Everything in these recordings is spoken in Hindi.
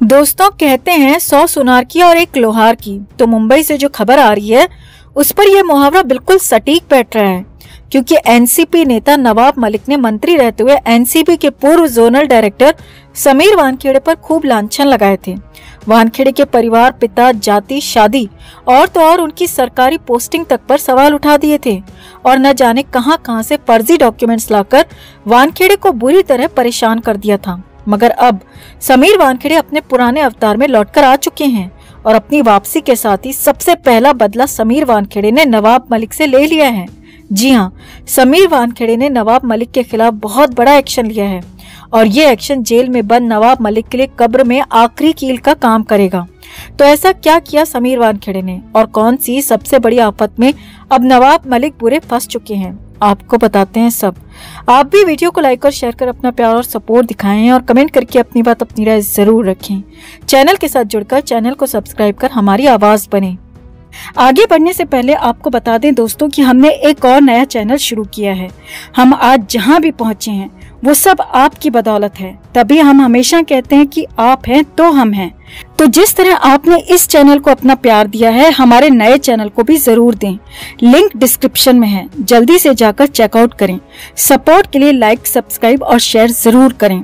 दोस्तों, कहते हैं 100 सुनार की और एक लोहार की। तो मुंबई से जो खबर आ रही है उस पर यह मुहावरा बिल्कुल सटीक बैठ रहा है, क्योंकि एनसीपी नेता नवाब मलिक ने मंत्री रहते हुए एनसीपी के पूर्व जोनल डायरेक्टर समीर वानखेड़े पर खूब लांछन लगाए थे। वानखेड़े के परिवार, पिता, जाति, शादी और तो और उनकी सरकारी पोस्टिंग तक पर सवाल उठा दिए थे और न जाने कहां से फर्जी डॉक्यूमेंट्स लाकर वानखेड़े को बुरी तरह परेशान कर दिया था। मगर अब समीर वानखेड़े अपने पुराने अवतार में लौटकर आ चुके हैं और अपनी वापसी के साथ ही सबसे पहला बदला समीर वानखेड़े ने नवाब मलिक से ले लिया है। जी हाँ, समीर वानखेड़े ने नवाब मलिक के खिलाफ बहुत बड़ा एक्शन लिया है और ये एक्शन जेल में बंद नवाब मलिक के लिए कब्र में आखिरी कील का काम करेगा। तो ऐसा क्या किया समीर वानखेड़े ने और कौन सी सबसे बड़ी आफत में अब नवाब मलिक बुरे फंस चुके हैं, आपको बताते हैं सब। आप भी वीडियो को लाइक और शेयर कर अपना प्यार और सपोर्ट दिखाएं और कमेंट करके अपनी बात, अपनी राय जरूर रखें। चैनल के साथ जुड़कर चैनल को सब्सक्राइब कर हमारी आवाज बने। आगे बढ़ने से पहले आपको बता दें दोस्तों कि हमने एक और नया चैनल शुरू किया है। हम आज जहां भी पहुंचे हैं वो सब आपकी बदौलत है, तभी हम हमेशा कहते हैं कि आप हैं तो हम हैं। तो जिस तरह आपने इस चैनल को अपना प्यार दिया है, हमारे नए चैनल को भी जरूर दें। लिंक डिस्क्रिप्शन में है, जल्दी से जाकर चेकआउट करें। सपोर्ट के लिए लाइक, सब्सक्राइब और शेयर जरूर करें।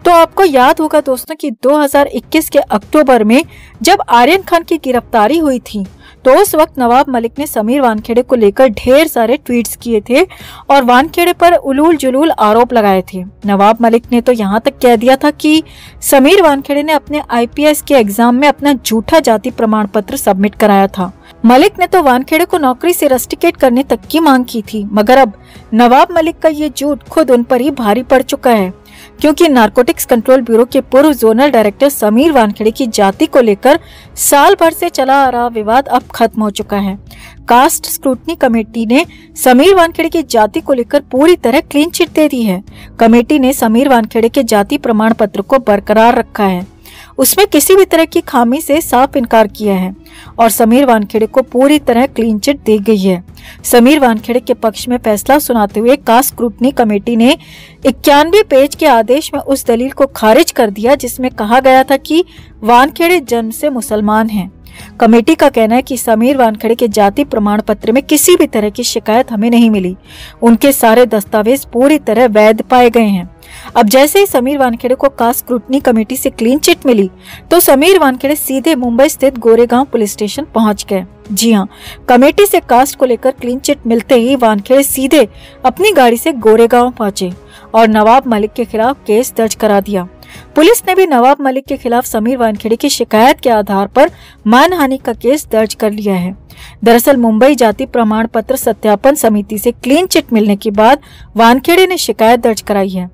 तो आपको याद होगा दोस्तों कि 2021 के अक्टूबर में जब आर्यन खान की गिरफ्तारी हुई थी तो उस वक्त नवाब मलिक ने समीर वानखेड़े को लेकर ढेर सारे ट्वीट्स किए थे और वानखेड़े पर उलूल जुलूल आरोप लगाए थे। नवाब मलिक ने तो यहाँ तक कह दिया था कि समीर वानखेड़े ने अपने आईपीएस के एग्जाम में अपना झूठा जाति प्रमाण पत्र सबमिट कराया था। मलिक ने तो वानखेड़े को नौकरी से रस्टिकेट करने तक की मांग की थी, मगर अब नवाब मलिक का ये झूठ खुद उन पर ही भारी पड़ चुका है, क्योंकि नारकोटिक्स कंट्रोल ब्यूरो के पूर्व जोनल डायरेक्टर समीर वानखेड़े की जाति को लेकर साल भर से चला आ रहा विवाद अब खत्म हो चुका है। कास्ट स्क्रूटनी कमेटी ने समीर वानखेड़े की जाति को लेकर पूरी तरह क्लीन चिट दे दी है। कमेटी ने समीर वानखेड़े के जाति प्रमाण पत्र को बरकरार रखा है, उसमें किसी भी तरह की खामी से साफ इनकार किया है और समीर वानखेड़े को पूरी तरह क्लीन चिट दी गई है। समीर वानखेड़े के पक्ष में फैसला सुनाते हुए कास्ट स्क्रूटनी कमेटी ने 91 पेज के आदेश में उस दलील को खारिज कर दिया जिसमें कहा गया था कि वानखेड़े जन्म से मुसलमान हैं। कमेटी का कहना है कि समीर वानखेड़े के जाति प्रमाण पत्र में किसी भी तरह की शिकायत हमें नहीं मिली। उनके सारे दस्तावेज पूरी तरह वैध पाए गए हैं। अब जैसे ही समीर वानखेड़े को कास्ट स्क्रूटनी कमेटी से क्लीन चिट मिली तो समीर वानखेड़े सीधे मुंबई स्थित गोरेगांव पुलिस स्टेशन पहुंच गए। जी हाँ, कमेटी से कास्ट को लेकर क्लीन चिट मिलते ही वानखेड़े सीधे अपनी गाड़ी से गोरेगांव पहुंचे और नवाब मलिक के खिलाफ केस दर्ज करा दिया। पुलिस ने भी नवाब मलिक के खिलाफ समीर वानखेड़े की शिकायत के आधार पर मानहानि का केस दर्ज कर लिया है। दरअसल मुंबई जाति प्रमाण पत्र सत्यापन समिति से क्लीन चिट मिलने के बाद वानखेड़े ने शिकायत दर्ज कराई है।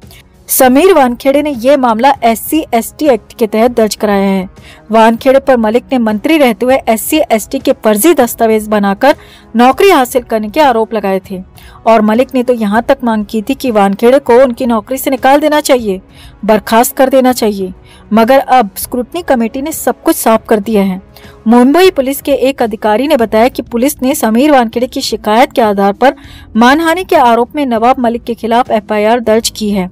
समीर वानखेड़े ने यह मामला SC/ST एक्ट के तहत दर्ज कराया है। वानखेड़े पर मलिक ने मंत्री रहते हुए SC/ST के फर्जी दस्तावेज बनाकर नौकरी हासिल करने के आरोप लगाए थे और मलिक ने तो यहाँ तक मांग की थी कि वानखेड़े को उनकी नौकरी से निकाल देना चाहिए, बर्खास्त कर देना चाहिए। मगर अब स्क्रूटनी कमेटी ने सब कुछ साफ कर दिया है। मुंबई पुलिस के एक अधिकारी ने बताया कि पुलिस ने समीर वानखेड़े की शिकायत के आधार पर मानहानि के आरोप में नवाब मलिक के खिलाफ FIR दर्ज की है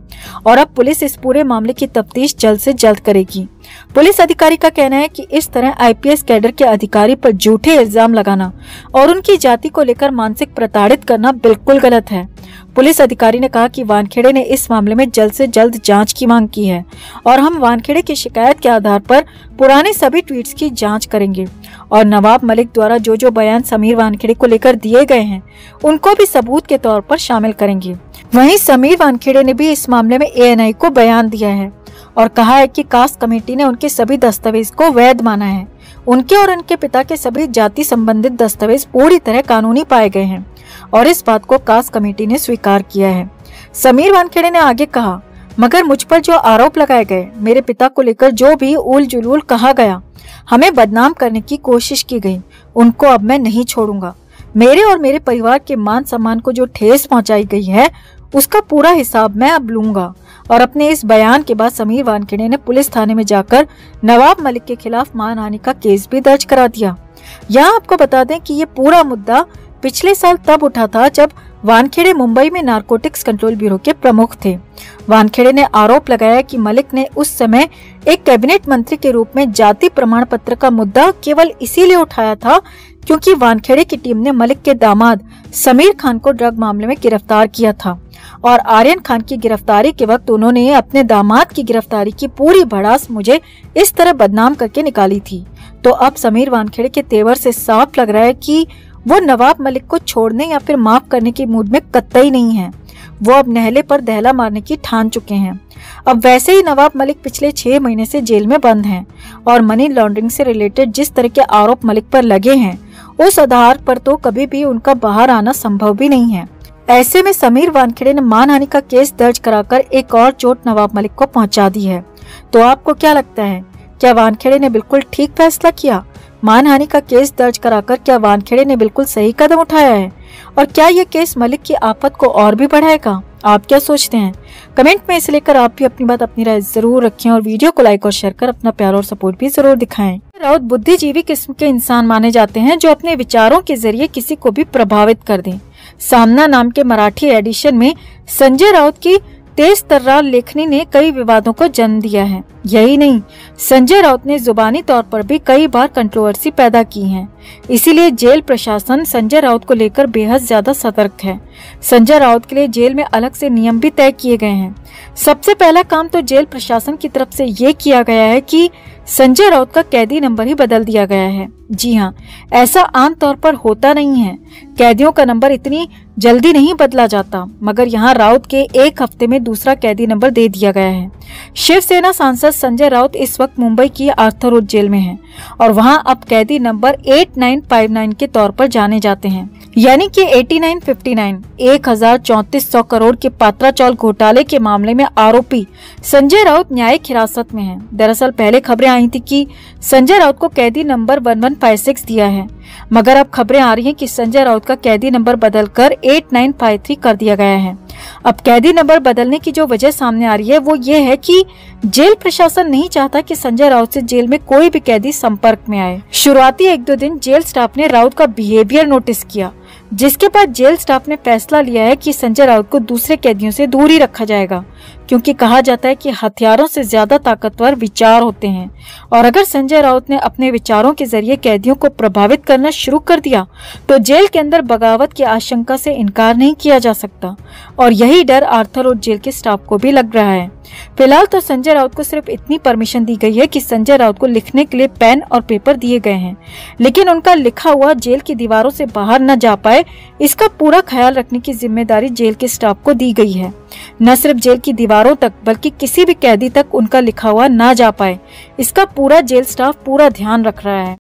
और अब पुलिस इस पूरे मामले की तफ्तीश जल्द से जल्द करेगी। पुलिस अधिकारी का कहना है कि इस तरह आईपीएस कैडर के अधिकारी पर झूठे इल्जाम लगाना और उनकी जाति को लेकर मानसिक प्रताड़ित करना बिल्कुल गलत है। पुलिस अधिकारी ने कहा कि वानखेड़े ने इस मामले में जल्द से जल्द जांच की मांग की है और हम वानखेड़े की शिकायत के आधार पर पुराने सभी ट्वीट्स की जांच करेंगे और नवाब मलिक द्वारा जो बयान समीर वानखेड़े को लेकर दिए गए हैं उनको भी सबूत के तौर पर शामिल करेंगे। वहीं समीर वानखेड़े ने भी इस मामले में ANI को बयान दिया है और कहा है कि कास्ट कमेटी ने उनके सभी दस्तावेज को वैध माना है। उनके और उनके पिता के सभी जाति संबंधित दस्तावेज पूरी तरह कानूनी पाए गए हैं और इस बात को कास्ट कमेटी ने स्वीकार किया है। समीर वानखेड़े ने आगे कहा, मगर मुझ पर जो आरोप लगाए गए, मेरे पिता को लेकर जो भी उल जुलूल कहा गया, हमें बदनाम करने की कोशिश की गई, उनको अब मैं नहीं छोड़ूंगा। मेरे और मेरे परिवार के मान सम्मान को जो ठेस पहुंचाई गई है उसका पूरा हिसाब मैं अब लूंगा। और अपने इस बयान के बाद समीर वानखेड़े ने पुलिस थाने में जाकर नवाब मलिक के खिलाफ मानहानि का केस भी दर्ज करा दिया। यहाँ आपको बता दें कि ये पूरा मुद्दा पिछले साल तब उठा था जब वानखेड़े मुंबई में नारकोटिक्स कंट्रोल ब्यूरो के प्रमुख थे। वानखेड़े ने आरोप लगाया कि मलिक ने उस समय एक कैबिनेट मंत्री के रूप में जाति प्रमाण पत्र का मुद्दा केवल इसीलिए उठाया था क्योंकि वानखेड़े की टीम ने मलिक के दामाद समीर खान को ड्रग मामले में गिरफ्तार किया था और आर्यन खान की गिरफ्तारी के वक्त उन्होंने अपने दामाद की गिरफ्तारी की पूरी भड़ास मुझे इस तरह बदनाम करके निकाली थी। तो अब समीर वानखेड़े के तेवर से साफ लग रहा है कि वो नवाब मलिक को छोड़ने या फिर माफ करने की मूड में कतई नहीं है। वो अब नहले पर दहला मारने की ठान चुके हैं। अब वैसे ही नवाब मलिक पिछले 6 महीने से जेल में बंद हैं और मनी लॉन्ड्रिंग से रिलेटेड जिस तरह के आरोप मलिक पर लगे हैं उस आधार पर तो कभी भी उनका बाहर आना संभव भी नहीं है। ऐसे में समीर वानखेड़े ने मानहानि का केस दर्ज कराकर एक और चोट नवाब मलिक को पहुंचा दी है। तो आपको क्या लगता है, क्या वानखेड़े ने बिल्कुल ठीक फैसला किया? मानहानि का केस दर्ज कराकर क्या वानखेड़े ने बिल्कुल सही कदम उठाया है? और क्या यह केस मलिक की आफत को और भी बढ़ाएगा? आप क्या सोचते हैं? कमेंट में इसे लेकर आप भी अपनी बात, अपनी राय जरूर रखें और वीडियो को लाइक और शेयर कर अपना प्यार और सपोर्ट भी जरूर दिखाएं। राउत बुद्धिजीवी किस्म के इंसान माने जाते हैं जो अपने विचारों के जरिए किसी को भी प्रभावित कर दें। सामना नाम के मराठी एडिशन में संजय राउत की तेज तर्रार लेखनी ने कई विवादों को जन्म दिया है। यही नहीं, संजय राउत ने जुबानी तौर पर भी कई बार कंट्रोवर्सी पैदा की है। इसीलिए जेल प्रशासन संजय राउत को लेकर बेहद ज्यादा सतर्क है। संजय राउत के लिए जेल में अलग से नियम भी तय किए गए हैं। सबसे पहला काम तो जेल प्रशासन की तरफ से ये किया गया है कि संजय राउत का कैदी नंबर ही बदल दिया गया है। जी हाँ, ऐसा आमतौर पर होता नहीं है। कैदियों का नंबर इतनी जल्दी नहीं बदला जाता, मगर यहाँ राउत के एक हफ्ते में दूसरा कैदी नंबर दे दिया गया है। शिवसेना सांसद संजय राउत इस वक्त मुंबई की आर्थर रोड जेल में हैं और वहाँ अब कैदी नंबर 8959 के तौर पर जाने जाते हैं, यानी कि 8959 1434 करोड़ के पात्रा चौल घोटाले के मामले में आरोपी संजय राउत न्यायिक हिरासत में है। दरअसल पहले खबरें आई थी कि संजय राउत को कैदी नंबर 1156 दिया है, मगर अब खबरें आ रही हैं कि संजय राउत का कैदी नंबर बदलकर 8953 कर दिया गया है। अब कैदी नंबर बदलने की जो वजह सामने आ रही है वो ये है कि जेल प्रशासन नहीं चाहता कि संजय राउत से जेल में कोई भी कैदी संपर्क में आए। शुरुआती 1-2 दिन जेल स्टाफ ने राउत का बिहेवियर नोटिस किया, जिसके बाद जेल स्टाफ ने फैसला लिया है कि संजय राउत को दूसरे कैदियों से दूर ही रखा जाएगा, क्योंकि कहा जाता है कि हथियारों से ज्यादा ताकतवर विचार होते हैं और अगर संजय राउत ने अपने विचारों के जरिए कैदियों को प्रभावित करना शुरू कर दिया तो जेल के अंदर बगावत की आशंका से इनकार नहीं किया जा सकता और यही डर आर्थर रोड जेल के स्टाफ को भी लग रहा है। फिलहाल तो संजय राउत को सिर्फ इतनी परमिशन दी गई है कि संजय राउत को लिखने के लिए पेन और पेपर दिए गए हैं, लेकिन उनका लिखा हुआ जेल की दीवारों से बाहर न जा पाए, इसका पूरा ख्याल रखने की जिम्मेदारी जेल के स्टाफ को दी गई है। न सिर्फ जेल की दीवारों तक बल्कि किसी भी कैदी तक उनका लिखा हुआ ना जा पाए, इसका पूरा जेल स्टाफ पूरा ध्यान रख रहा है।